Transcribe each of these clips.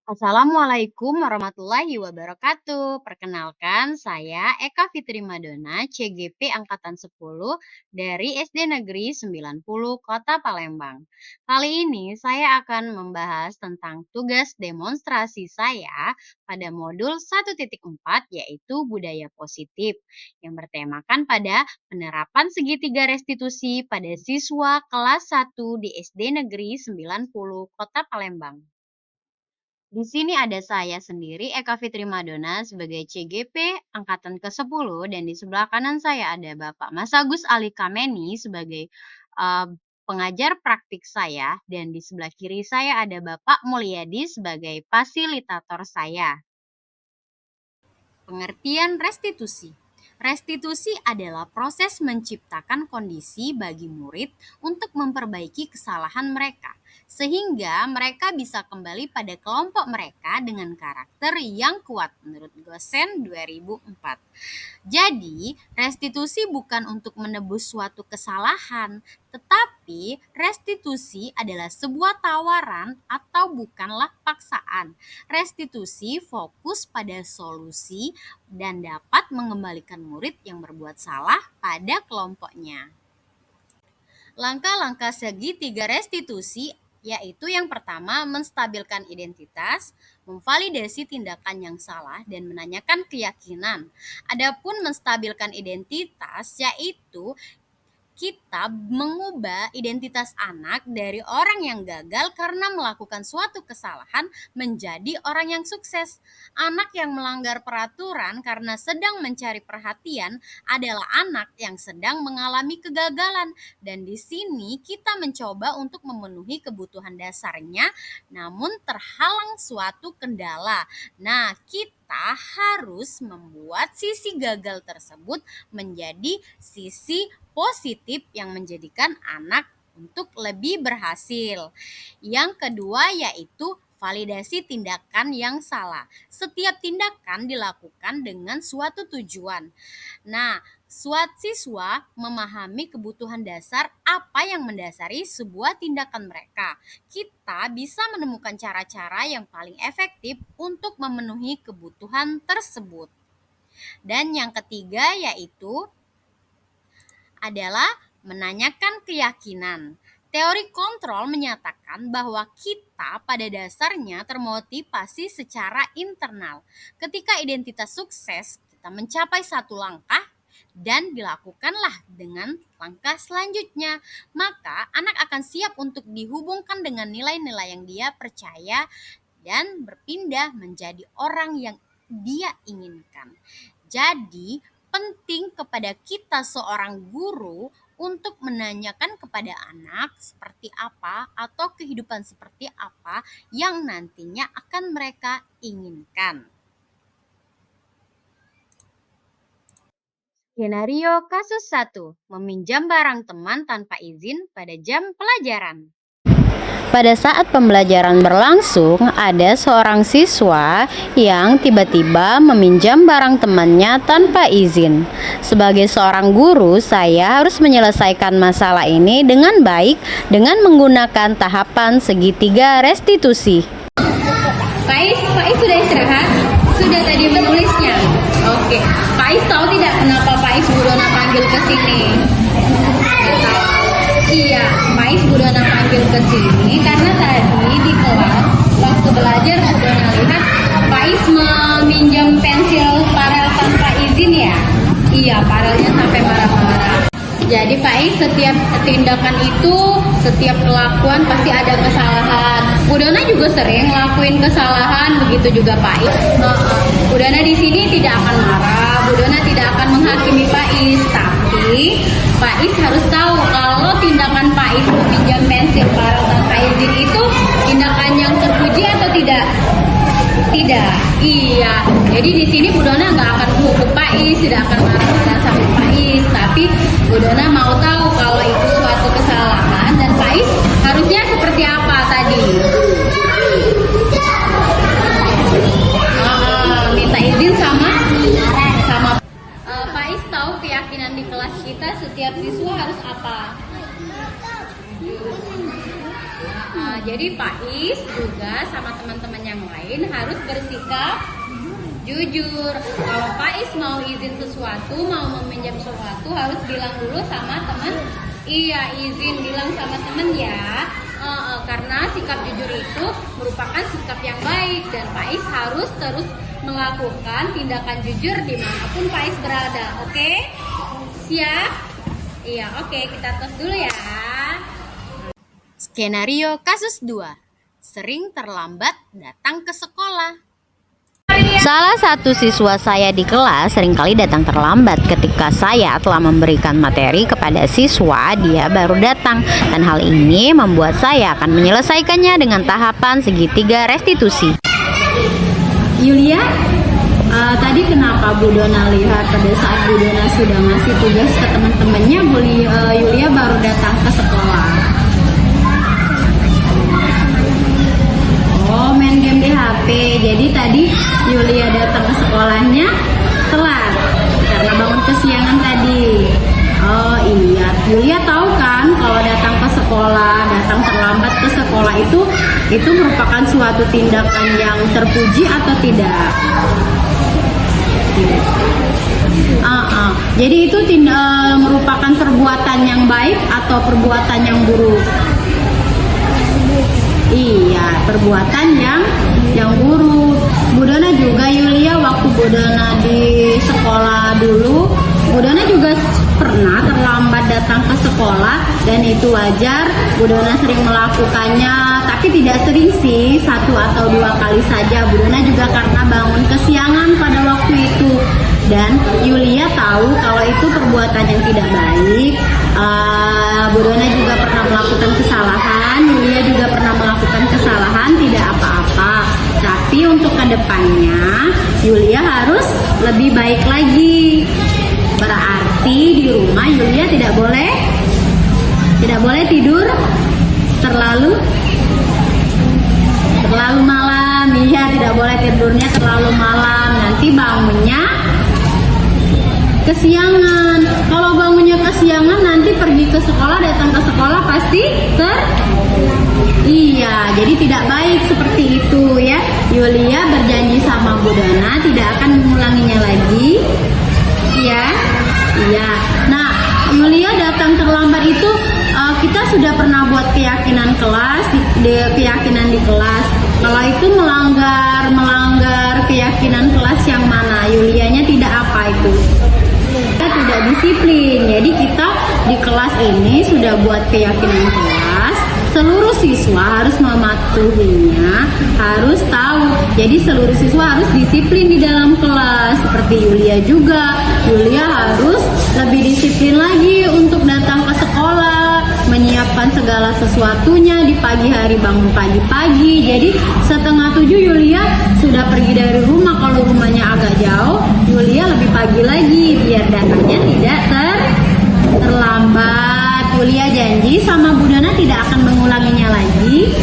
Assalamualaikum warahmatullahi wabarakatuh. Perkenalkan, saya Eka Fitri Madona, CGP Angkatan 10 dari SD Negeri 90 Kota Palembang. Kali ini saya akan membahas tentang tugas demonstrasi saya pada modul 1.4 yaitu budaya positif yang bertemakan pada penerapan segitiga restitusi pada siswa kelas 1 di SD Negeri 90 Kota Palembang. Di sini ada saya sendiri, Eka Fitri Madona, sebagai CGP Angkatan ke-10 dan di sebelah kanan saya ada Bapak Mas Agus Ali Kameni sebagai pengajar praktik saya dan di sebelah kiri saya ada Bapak Mulyadi sebagai fasilitator saya. Pengertian restitusi. Restitusi adalah proses menciptakan kondisi bagi murid untuk memperbaiki kesalahan mereka, sehingga mereka bisa kembali pada kelompok mereka dengan karakter yang kuat menurut Gosen 2004. Jadi, restitusi bukan untuk menebus suatu kesalahan, tetapi restitusi adalah sebuah tawaran atau bukanlah paksaan. Restitusi fokus pada solusi dan dapat mengembalikan murid yang berbuat salah pada kelompoknya. Langkah-langkah segitiga restitusi yaitu yang pertama menstabilkan identitas, memvalidasi tindakan yang salah dan menanyakan keyakinan. Adapun menstabilkan identitas yaitu kita mengubah identitas anak dari orang yang gagal karena melakukan suatu kesalahan menjadi orang yang sukses. Anak yang melanggar peraturan karena sedang mencari perhatian adalah anak yang sedang mengalami kegagalan. Dan di sini kita mencoba untuk memenuhi kebutuhan dasarnya namun terhalang suatu kendala. Nah, kita harus membuat sisi gagal tersebut menjadi sisi positif yang menjadikan anak untuk lebih berhasil. Yang kedua yaitu validasi tindakan yang salah. Setiap tindakan dilakukan dengan suatu tujuan. Nah, suatu siswa memahami kebutuhan dasar apa yang mendasari sebuah tindakan mereka. Kita bisa menemukan cara-cara yang paling efektif untuk memenuhi kebutuhan tersebut. Dan yang ketiga yaitu adalah menanyakan keyakinan. Teori kontrol menyatakan bahwa kita pada dasarnya termotivasi secara internal. Ketika identitas sukses, kita mencapai satu langkah dan dilakukanlah dengan langkah selanjutnya. Maka anak akan siap untuk dihubungkan dengan nilai-nilai yang dia percaya dan berpindah menjadi orang yang dia inginkan. Jadi, penting kepada kita seorang guru untuk menanyakan kepada anak seperti apa atau kehidupan seperti apa yang nantinya akan mereka inginkan. Skenario kasus 1. Meminjam barang teman tanpa izin pada jam pelajaran. Pada saat pembelajaran berlangsung, ada seorang siswa yang tiba-tiba meminjam barang temannya tanpa izin. Sebagai seorang guru, saya harus menyelesaikan masalah ini dengan baik dengan menggunakan tahapan segitiga restitusi. Faiz sudah istirahat? Sudah tadi menulisnya? Oke. Faiz tahu tidak kenapa Faiz Bu Dona panggil ke sini? Iya, Faiz Bu Dona panggil ke sini karena tadi di kelas waktu belajar Bu Dona lihat Faiz meminjam pensil Parel tanpa izin ya? Iya, Parelnya sampai marah-marah. Jadi Faiz setiap tindakan itu, setiap kelakuan pasti ada kesalahan. Bu Dona juga sering ngelakuin kesalahan, begitu juga Faiz. Bu Dona di sini tidak akan marah, Bu Dona tidak akan menghakimi Faiz, tapi Faiz harus tahu kalau tindakan Faiz meminjam pensil Parel tanpa izin itu tindakan yang terpuji atau tidak? Tidak. Iya. Jadi di sini Bu Dona nggak akan menghukum Faiz, tidak akan marah-marah sama Faiz, tapi Bu Dona mau tahu kalau itu suatu kesalahan dan Faiz harusnya seperti apa tadi? Minta izin sama Faiz tahu keyakinan di kelas kita setiap siswa harus apa? Jadi Faiz juga sama teman-teman yang lain lain harus bersikap jujur. Kalau Faiz mau izin sesuatu, mau meminjam sesuatu, harus bilang dulu sama teman. Iya, izin bilang sama teman ya. Karena sikap jujur itu merupakan sikap yang baik dan Faiz harus terus melakukan tindakan jujur dimanapun Faiz berada. Oke? Siap? Iya, oke, kita tos dulu ya. Skenario kasus 2. Sering terlambat datang ke sekolah. Salah satu siswa saya di kelas seringkali datang terlambat. Ketika saya telah memberikan materi kepada siswa, dia baru datang. Dan hal ini membuat saya akan menyelesaikannya dengan tahapan segitiga restitusi. Yulia, tadi kenapa Bu Dona lihat pada saat Bu Dona sudah ngasih tugas ke teman-temannya, Yulia baru datang ke sekolah? Oh, main game di HP. Jadi tadi Yulia datang ke sekolahnya telat karena bangun kesiangan tadi. Oh iya, Yulia tahu kan kalau datang ke sekolah, datang terlambat ke sekolah itu merupakan suatu tindakan yang terpuji atau tidak? Tidak. Jadi itu merupakan perbuatan yang baik atau perbuatan yang buruk? Iya, perbuatan yang buruk. Bu Dona juga, Yulia, waktu Bu Dona di sekolah dulu, Bu Dona juga pernah terlambat datang ke sekolah dan itu wajar. Bu Dona sering melakukannya, tapi tidak sering sih, 1 atau 2 kali saja. Bu Dona juga karena bangun kesiangan pada waktu itu. Dan Yulia tahu kalau itu perbuatan yang tidak baik. Bu Dona juga pernah melakukan kesalahan, Yulia juga pernah melakukan kesalahan, tidak apa-apa. Tapi untuk kedepannya, Yulia harus lebih baik lagi. Berarti di rumah Yulia tidak boleh tidur terlalu malam. Iya, tidak boleh tidurnya terlalu malam. Nanti bangunnya kesiangan. Kalau bangunnya kesiangan, nanti pergi ke sekolah, datang ke sekolah pasti iya, jadi tidak baik seperti itu ya. Yulia berjanji sama Bu Dona tidak akan mengulanginya lagi. Iya. Nah, Yulia datang terlambat itu kita sudah pernah buat keyakinan kelas, keyakinan di kelas. Kalau itu melanggar keyakinan kelas yang mana? Yulianya tidak apa itu? Kita tidak disiplin. Jadi kita di kelas ini sudah buat keyakinan kelas. Seluruh siswa harus mematuhinya, harus tahu. Jadi seluruh siswa harus disiplin di dalam kelas. Seperti Yulia juga. Yulia harus lebih disiplin lagi untuk datang ke sekolah, menyiapkan segala sesuatunya di pagi hari, bangun pagi-pagi. Jadi 6:30 Yulia sudah pergi dari rumah. Kalau rumahnya agak jauh, Yulia lebih pagi lagi biar datangnya tidak terlambat. Yulia janji sama Bu Dona tidak akan mengulanginya lagi.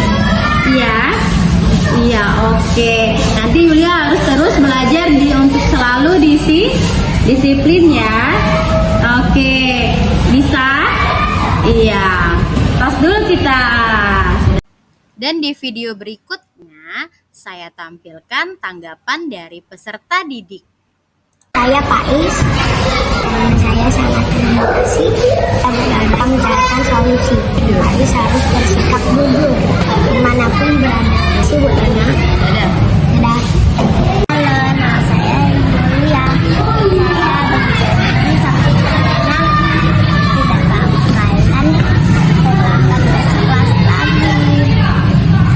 Iya, oke. Nanti Yulia harus terus belajar untuk selalu disiplin ya. Oke, bisa? Iya. Tos dulu kita. Dan di video berikutnya, saya tampilkan tanggapan dari peserta didik. Saya Faiz, saya sangat terima kasih telah mencarikan solusi. Faiz harus bersikap jujur dimanapun berada. Si Bu Dona. Dadah. Halo, nama saya Yulia. Saya berjanji sama teman tidak bakalan terlambat ke kelas lagi.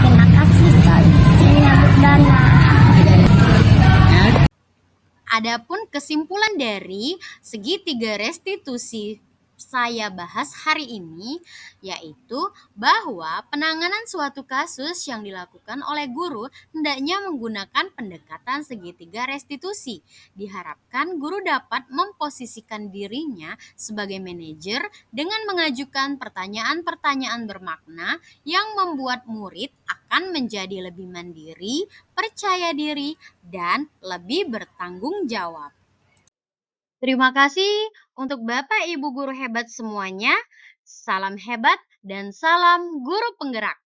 Terima kasih solusinya Bu Dona. Adapun kesimpulan dari segitiga restitusi saya bahas hari ini yaitu bahwa penanganan suatu kasus yang dilakukan oleh guru hendaknya menggunakan pendekatan segitiga restitusi. Diharapkan guru dapat memposisikan dirinya sebagai manajer dengan mengajukan pertanyaan-pertanyaan bermakna yang membuat murid akan menjadi lebih mandiri, percaya diri, dan lebih bertanggung jawab. Terima kasih untuk Bapak Ibu guru hebat semuanya. Salam hebat dan salam guru penggerak.